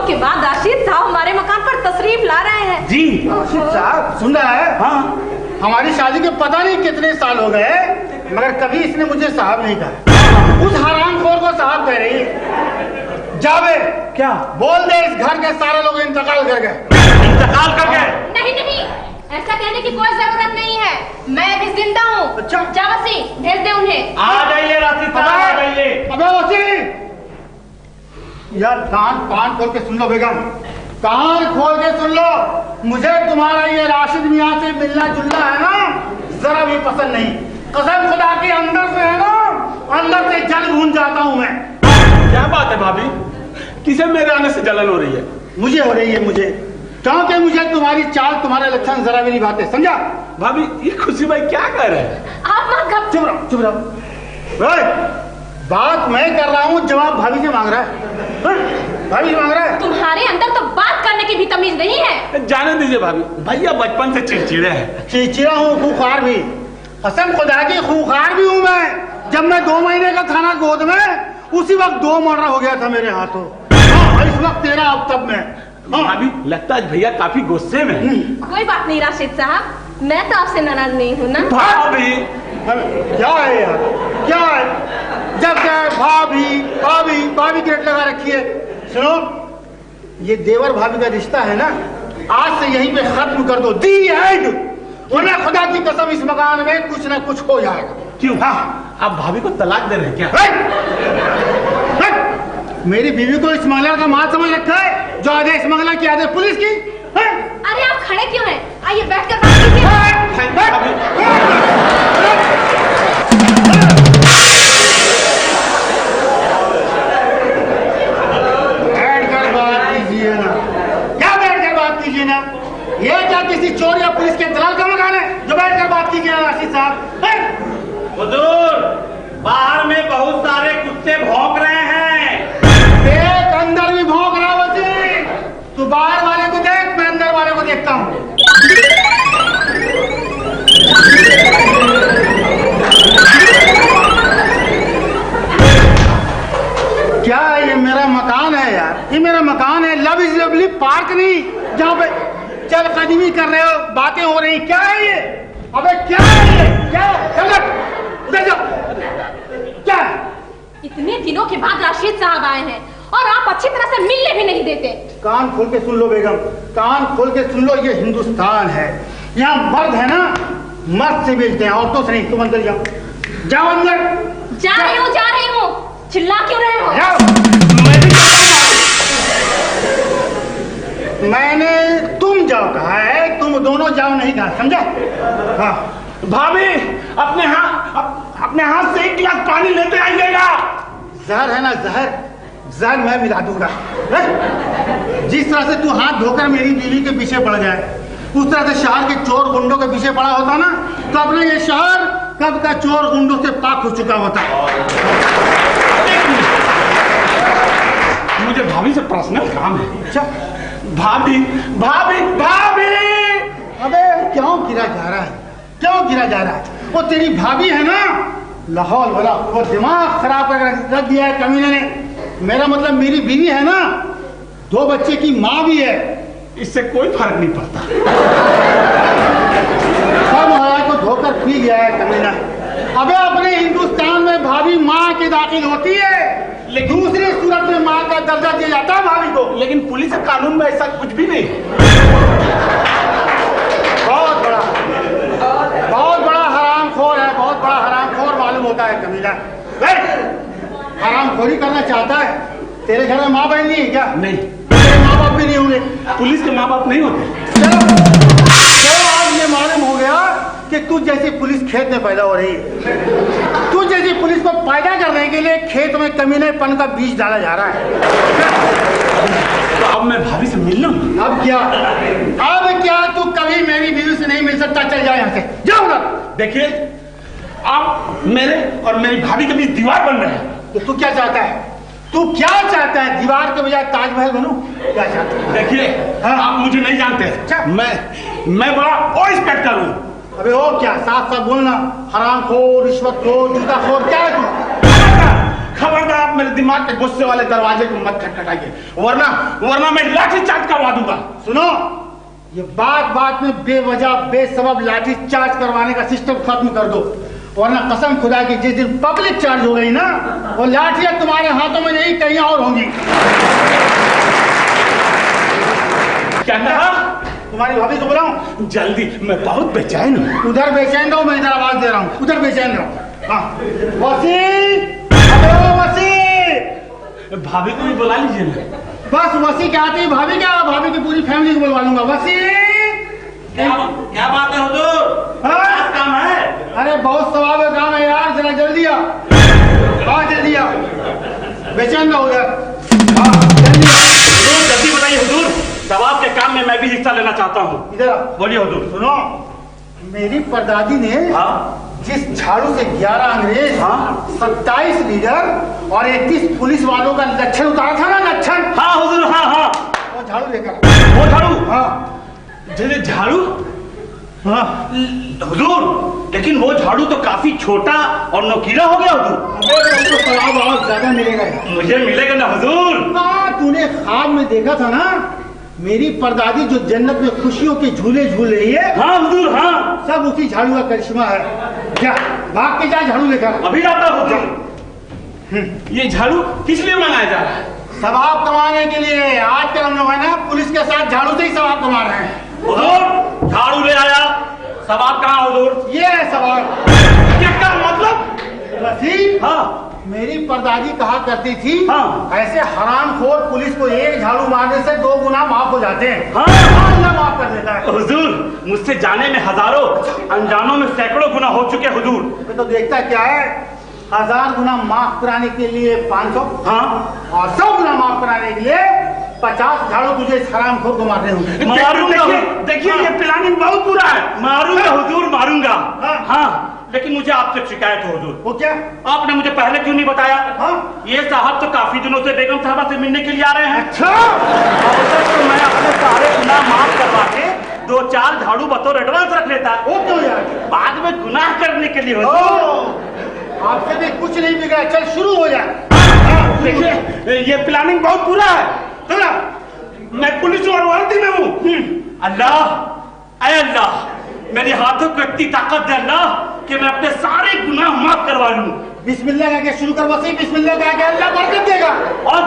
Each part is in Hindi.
दिनों के बाद राशिद साहब हमारे मकान पर तशरीफ ला रहे हैं। जी राशिद साहब सुन रहा है? हाँ, हमारी शादी के पता नहीं कितने साल हो गए, मगर कभी इसने मुझे साहब नहीं कहा। उस हरामखोर को साहब कह रही है। जावे क्या बोल दे, इस घर के सारे लोग इंतकाल कर गए। इंतकाल कर गए? नहीं नहीं, ऐसा कहने की कोई जरूरत नहीं है, मैं अभी जिंदा हूँ। अच्छा, जावसी भेज दे उन्हें। आ जाइए राशिद साहब, आ जाइए। अबे वसी यार, कान खोल के सुन लो बेगम, कान खोल के सुन लो। मुझे तुम्हारा ये राशिद मियाँ से मिलना जुलना है ना, जरा भी पसंद नहीं। कसम खुदा की अंदर से है ना, अंदर से जल भून जाता हूँ मैं। क्या बात है भाभी, किसे मेरे आने से जलन हो रही है? मुझे हो रही है, मुझे, क्योंकि मुझे तुम्हारी चाल, तुम्हारे लक्षण जरा भी नहीं भाते, समझा? भाभी ये खुशी भाई क्या कर रहे हैं? आप मत घब... चुप रहो, चुप रहो। बात मैं कर रहा हूँ, जवाब भाभी से मांग रहा है। भाभी से मांग रहा है। तुम्हारे अंदर तो बात करने की भी तमीज नहीं है। जाने दीजिए भाभी, भैया बचपन से चिड़चिड़े हैं। चिड़चिड़ा हूँ, खूंखार भी, कसम खुदा की खूंखार भी हूँ मैं। जब मैं 2 महीने का था ना गोद में, उसी वक्त 2 मर्डर हो गया था मेरे हाथों। इस वक्त तेरा, अब तब मैं। भाभी लगता है भैया काफी गुस्से में। कोई बात नहीं राशिद साहब, मैं तो आपसे नाराज नहीं हूँ ना। भाभी क्या है यार, क्या है? जब क्या है, भाभी भाभी भाभी की रट लगा रखी है। सुनो, ये देवर भाभी का रिश्ता है ना, आज से यहीं पे खत्म कर दो, दी एंड। वरना खुदा की कसम इस मकान में कुछ ना कुछ हो जाएगा। क्यों? हाँ, आप भाभी को तलाक दे रहे हैं क्या? मेरी बीवी को इस मंगला का माल समझ रखा है, जो आदेश मंगला की आदेश पुलिस की है? अरे आप खड़े क्यों हैं? आइए बैठकर बात कीजिए। बैठकर बात कीजिए ना, क्या बैठकर बात कीजिए ना? ये क्या किसी चोर या पुलिस के दलाल का मकान है जो बैठकर बात कीजिए ना राशिद साहब? हुजूर, बाहर में बहुत सारे कुत्ते भौंक रहे हैं। देख, अंदर भी भौंक रहा वसी। तू बाहर वाले को देख, मैं अंदर वाले को देखता हूँ। क्या है ये? मेरा मकान है यार, ये मेरा मकान है। लव इज लवली पार्क नहीं, जहाँ पे चल कदमी कर रहे हो, बातें हो रही। क्या है ये? अबे क्या है ये? क्या? उधर जाओ। क्या? इतने दिनों के बाद राशिद साहब आए हैं और आप अच्छी तरह से मिलने भी नहीं देते। कान खोल के सुन लो बेगम, कान खोल के सुन लो। ये हिंदुस्तान है, यहाँ मर्द है ना, मर्द से मिलते हैं, औरतों से नहीं। तुम अंदर जाओ, जाओ अंदर। जा रही हूँ। चिल्ला क्यों रहे हो? जाओ। मैंने तुम जाओ कहा है, तुम दोनों जाओ नहीं कहा, समझा? हाँ भाभी, अपने हाथ से 1 गिलास पानी लेते आइएगा। जहर है ना, जहर मैं मिला दूंगा। जिस तरह से तू हाथ धोकर मेरी बीवी के पीछे पड़ जाए, उस तरह से शहर के चोर गुंडों के पीछे पड़ा होता ना, तो अपने ये शहर कब का चोर गुंडों से पाक हो चुका होता। मुझे भाभी से पर्सनल काम है। अच्छा, भाभी भाभी भाभी। अबे क्यों गिरा जा रहा है, क्यों गिरा जा रहा है? वो तेरी भाभी है ना, लाहौल वाला, वो दिमाग खराब कर रख दिया है कमीने ने। मेरा मतलब मेरी बीवी है ना, 2 बच्चे की माँ भी है। इससे कोई फर्क नहीं पड़ता। सब महाराज को धोकर पी गया है कमीना। अबे अपने हिंदुस्तान में भाभी माँ की दाखिल होती है, लेकिन दूसरी सूरत में माँ का दर्जा दिया जाता है भाभी को। लेकिन पुलिस कानून में ऐसा कुछ भी नहीं। बहुत बड़ा हरामखोर है, बहुत बड़ा हरामखोर मालूम होता है कमीना। हरामखोरी करना चाहता है। तेरे घर में माँ बहन नहीं है क्या? नहीं। तेरे माँ बाप भी नहीं होंगे? पुलिस के माँ बाप नहीं होते। चलो आज ये मालूम हो गया कि तुझ जैसी पुलिस खेत में पैदा हो रही है। तुझ जैसी पुलिस को पैदा करने के लिए खेत में कमीनेपन का बीज डाला जा रहा है। तो अब मैं भाभी से मिल लूं? अब क्या तू कभी मेरी बीवी से नहीं मिल सकता। चल जाए यहाँ से, जाओ ना। देखिए, आप मेरे और मेरी भाभी के बीच दीवार बन रहे हैं। तो तू क्या चाहता है? तू क्या चाहता है? दीवार के बजाय ताजमहल बनूं? क्या चाहता है? देखिए, आप मुझे नहीं जानते। मैं बड़ा ओ इंस्पेक्टर हूँ। अबे ओ क्या, साफ साफ बोलना। हरामखोर, रिश्वतखोर, जूताखोर, क्या है तू? खबरदार आप मेरे दिमाग के गुस्से वाले दरवाजे को मत खटखटाइए, वरना मैं लाठी चार्ज करवा दूंगा। सुनो, ये बात बात में बेवजह बेसबब लाठी चार्ज करवाने का सिस्टम खत्म कर दो, वरना कसम खुदा की जिस दिन पब्लिक चार्ज हो गई ना, वो लाठियां तुम्हारे हाथों में नहीं कहीं और होंगी। क्या कहा? तुम्हारी भाभी को बुलाऊं? जल्दी, मैं बहुत बेचैन हूँ। उधर बेचैन रहो, मैं इधर आवाज दे रहा हूँ, उधर बेचैन रहो। हाँ, वसी, अबे ओ वसी, भाभी को भी बुला लीजिए ना। बस वसी क्या आती है, भाभी क्या, भाभी की पूरी फैमिली को बुलवा लूंगा। वसी, क्या बात है हुजूर? हाँ? क्या काम है? अरे बहुत सवाब है काम है यार, जरा जल्दी आ, जल्दी आ, बेचैन रहो उधर। हाँ जल्दी आ। हुजूर जल्दी बताइए हुजूर, सवाब के काम में मैं भी हिस्सा लेना चाहता हूँ। इधर आ। बोलिए हुजूर। सुनो, मेरी परदादी ने हाँ जिस झाड़ू से 11 अंग्रेज, हाँ? 27 लीडर और 31 पुलिस वालों का लक्षण उतारा था ना, लक्षण, हाँ हुजूर, हाँ हाँ, वो झाड़ू लेकर। वो झाड़ू? हाँ झाड़ू? हाँ। हुजूर लेकिन वो झाड़ू तो काफी छोटा और नोकीला हो गया हुजूर। अबे तुमको सवाब बहुत ज्यादा मिलेगा। मुझे मिलेगा ना हुजूर? हाँ, तूने ख्वाब में देखा था ना, मेरी परदादी जो जन्नत में खुशियों के झूले झूल रही है, हाँ हुजूर, हाँ। सब उसी झाड़ू का करिश्मा है। क्या भाग के जा झाड़ू लेकर। अभी जाता हुजूर। ये झाड़ू किस लिए मंगाया जा रहा है? सवाब कमाने के लिए। आजकल हम लोग है ना पुलिस के साथ झाड़ू से ही सवाब कमा रहे हैं। हुजूर झाड़ू ले आया, सवाब कहाँ हुजूर? ये है सवाब। क्या मतलब? वसीम, हाँ मेरी परदादी कहा करती थी, हाँ। ऐसे हरामखोर पुलिस को एक झाड़ू मारने से 2 गुना माफ हो जाते हैं। हाँ। अल्लाह माफ कर देता है। हुजूर मुझसे जाने में हजारों, अनजानों में सैकड़ों गुना हो चुके हुजूर। मैं तो देखता क्या है, 1000 गुना माफ कराने के लिए 500, हाँ और 100 गुना माफ कराने के लिए 50 झाड़ू तुझे इस हरामखोर को मारने होंगे। मारूंगा। देखिए ये प्लानिंग बहुत बुरा है। मारूंगा हुजूर, मारूंगा। हाँ लेकिन मुझे आपसे शिकायत है हुजूर। वो क्या? आपने मुझे पहले क्यों नहीं बताया? हाँ? ये साहब तो काफी दिनों से बेगम साहबा से मिलने के लिए आ रहे हैं। अच्छा, अब तक तो मैं अपने सारे गुनाह माफ करवा के 2-4 झाड़ू बतौर एडवांस रख लेता, वो क्यों यार? बाद में गुनाह करने के लिए हुजूर। ओ, आपसे भी कुछ नहीं बिगड़ा, चल शुरू हो जाए। देखिए ये प्लानिंग बहुत बुरा है। सुना, मैं पुलिस और वर्दी में हूँ। अल्लाह, ऐ अल्लाह, मेरे हाथों को इतनी ताकत दे अल्लाह कि मैं अपने सारे गुनाह माफ करवा लूं। बिस्मिल्लाह कह के शुरू कर वसीम, बिस्मिल्लाह कह के, अल्लाह बरकत देगा। और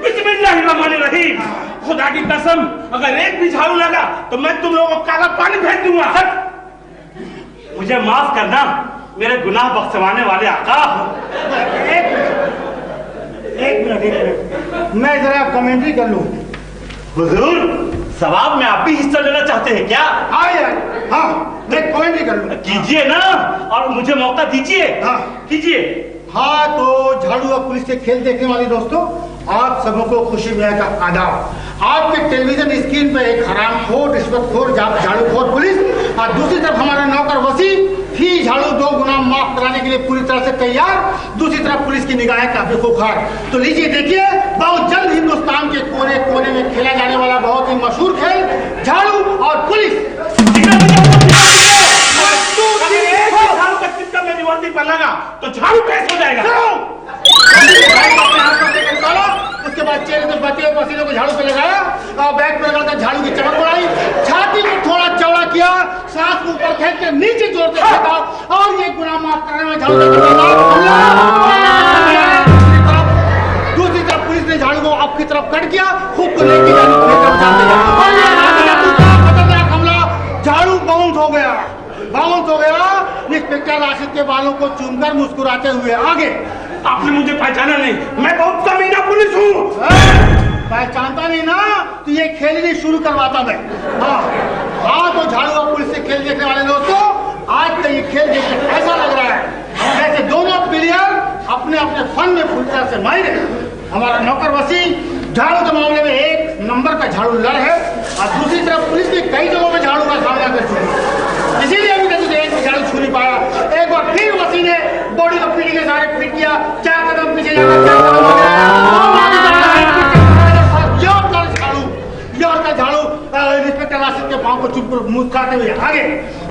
बिस्मिल्लाहिर्रहमानिर्रहीम। खुदा की कसम, अगर एक भी झाड़ू लगा तो मैं तुम लोगों को काला पानी फेंक दूंगा। मुझे माफ करना मेरे गुनाह बख्शवाने वाले आका। एक मिनट, मैं जरा कमेंट्री कर लूं। हुजूर सवाब में आप भी हिस्सा लेना चाहते हैं क्या? हाँ यार, हाँ मैं कमेंट्री कर लूं। कीजिए ना, और मुझे मौका दीजिए। हाँ कीजिए। हाँ, तो झाड़ू और पुलिस के खेल देखने वाले दोस्तों, आप सबको खुशी मियां का आदाब। आपके टेलीविजन स्क्रीन पर एक हरामखोर, रिश्वतखोर, झाड़ूखोर पुलिस, और दूसरी तरफ हमारा नौकर वसीम, ही झाड़ू 2 गुना माफ कराने के लिए पूरी तरह से तैयार, दूसरी तरफ पुलिस की निगाहें काफी खुखार। तो लीजिए देखिए, बहुत जल्द हिंदुस्तान के कोने कोने में खेला जाने वाला बहुत ही मशहूर खेल, झाड़ू और पुलिस। मेरी वर्दी पर लगा तो झाड़ू कैसे हो जाएगा? उसके बाद चेहरे से बचे हुए पसीने को झाड़ू पे लगाया और बैग पे लगाकर झाड़ू की चमक बढ़ाई, छाती को थोड़ा चौड़ा किया, सांस को ऊपर फेंक के नीचे जोर से फेंका और ये गुनाह माफ करने में झाड़ू दूसरी तरफ पुलिस ने झाड़ू को आपकी तरफ कट किया, खूब को लेके खतरनाक हमला, झाड़ू बाउंस हो गया। इंस्पेक्टर राशिद के बालों को चूमकर मुस्कुराते हुए आगे। आपने मुझे पहचाना नहीं, मैं बहुत कमीना पुलिस हूँ। पहचानता नहीं ना, तो ये खेल नहीं शुरू करवाता मैं। हाँ तो झाड़ू और पुलिस से खेल देखने वाले दोस्तों, आज का ये खेल देखकर ऐसा लग रहा है जैसे दोनों प्लेयर अपने अपने फन में पूरी तरह से माहिर है। हमारा नौकर वसीम झाड़ू के मामले में 1 नंबर का झाड़ू लड़ है, और दूसरी तरफ पुलिस भी कई जगहों में झाड़ू का सामना कर चुकी है, इसीलिए अभी तक एक भी झाड़ू छू नहीं पाया। एक बार फिर वसी ने बॉडी को पीटी के सारे फिट किया, 4 कदम पीछे जाकर 4 कदम झाड़ू इंस्पेक्टर राशिद के पांव को चुप कर मुस्कुराते हुए आगे।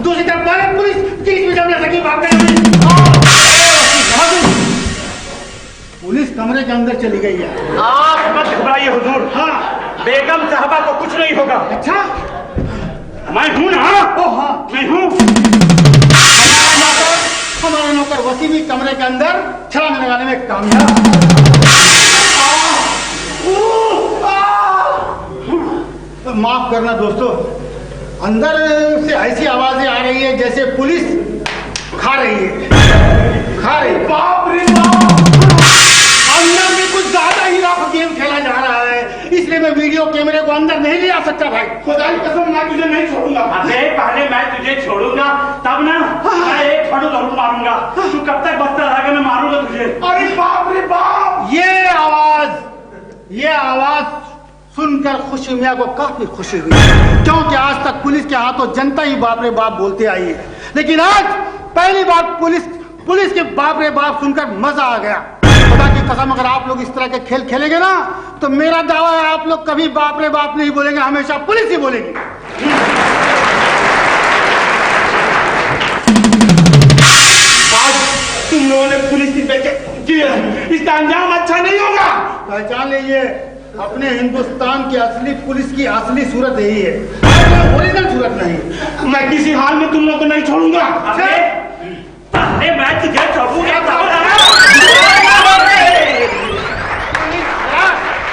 दूसरी तरफ पुलिस किसी भी जगह सकी भागते पुलिस कमरे के अंदर चली गई है। आप मत घबराइए हुजूर। हाँ बेगम साहबा को कुछ नहीं होगा। अच्छा मैं हूं ना। ओ हाँ मैं हूं। हमारा नौकर वसी भी कमरे के अंदर छलांग लगाने में कामयाब। माफ करना दोस्तों, अंदर से ऐसी आवाजें आ रही है जैसे पुलिस खा रही है। बाप रे बाप, अंदर में कुछ ज्यादा ही रफ गेम खेला जा रहा है, इसलिए मैं वीडियो कैमरे को अंदर नहीं ले आ सकता भाई। खुदा की कसम मैं तुझे नहीं छोड़ूंगा। अरे पहले मैं तुझे छोड़ूंगा तब ना मैं एक फड़ू जरूर मारूंगा। तू कब तक बचता रहेगा, मैं मारूंगा तुझे। अरे बाप रे बाप, ये आवाज सुनकर खुशी मियाँ को काफी खुशी हुई, क्योंकि आज तक पुलिस के हाथों जनता ही बाप रे बाप बोलते आई है, लेकिन आज पहली बार पुलिस के बाप रे बाप सुनकर मजा आ गया। खुदा की कसम अगर आप लोग इस तरह के खेल खेलेंगे ना तो मेरा दावा है आप लोग कभी बाप रे बाप नहीं बोलेंगे, हमेशा पुलिस ही बोलेगी। आज तुम लोगों ने पुलिस की बेइज्जती, इसका अंजाम अच्छा नहीं होगा। पहचान लीजिए, अपने हिंदुस्तान की असली पुलिस की असली सूरत यही है, ओरिजिनल सूरत नहीं। मैं किसी हाल में तुम लोग को नहीं छोड़ूंगा। पहले मैं